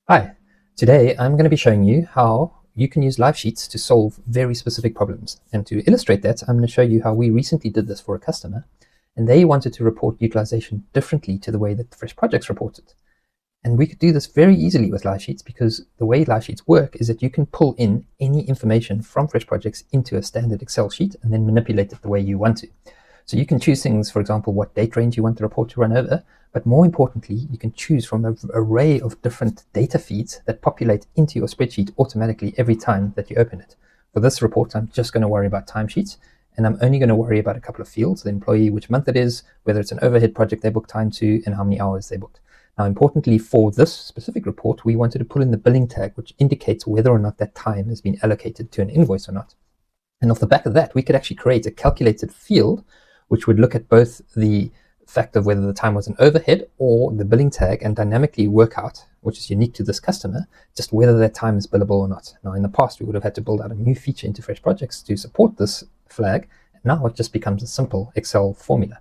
Hi, today I'm going to be showing you how you can use LiveSheets to solve very specific problems. And to illustrate that, I'm going to show you how we recently did this for a customer, and they wanted to report utilization differently to the way that Fresh Projects reported. And we could do this very easily with LiveSheets because the way LiveSheets work is that you can pull in any information from Fresh Projects into a standard Excel sheet and then manipulate it the way you want to. So you can choose things, for example, what date range you want the report to run over, but more importantly, you can choose from an array of different data feeds that populate into your spreadsheet automatically every time that you open it. For this report, I'm just going to worry about timesheets, and I'm only going to worry about a couple of fields: the employee, which month it is, whether it's an overhead project they booked time to, and how many hours they booked. Now, importantly, for this specific report, we wanted to pull in the billing tag, which indicates whether or not that time has been allocated to an invoice or not. And off the back of that, we could actually create a calculated field which would look at both the fact of whether the time was an overhead or the billing tag and dynamically work out, which is unique to this customer, just whether that time is billable or not. Now, in the past, we would have had to build out a new feature into Fresh Projects to support this flag. And now it just becomes a simple Excel formula.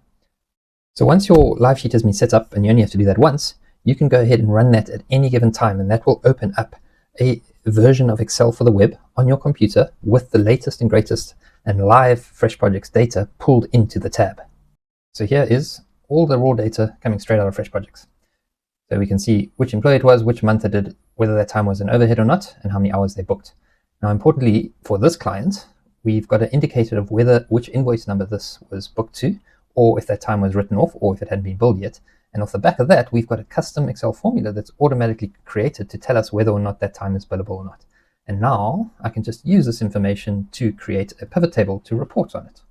So once your live sheet has been set up, and you only have to do that once, you can go ahead and run that at any given time, and that will open up a version of Excel for the web on your computer with the latest and greatest and live Fresh Projects data pulled into the tab. So here is all the raw data coming straight out of Fresh Projects. So we can see which employee it was, which month it did, whether that time was an overhead or not, and how many hours they booked. Now, importantly, for this client, we've got an indicator of which invoice number this was booked to, or if that time was written off, or if it hadn't been billed yet. And off the back of that, we've got a custom Excel formula that's automatically created to tell us whether or not that time is billable or not. And now I can just use this information to create a pivot table to report on it.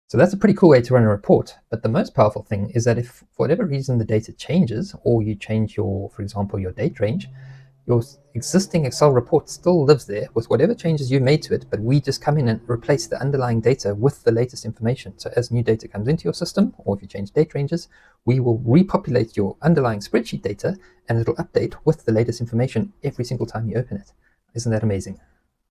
So that's a pretty cool way to run a report. But the most powerful thing is that if for whatever reason the data changes, or you change your, for example, your date range, your existing Excel report still lives there with whatever changes you made to it, but we just come in and replace the underlying data with the latest information. So as new data comes into your system, or if you change date ranges, we will repopulate your underlying spreadsheet data, and it'll update with the latest information every single time you open it. Isn't that amazing?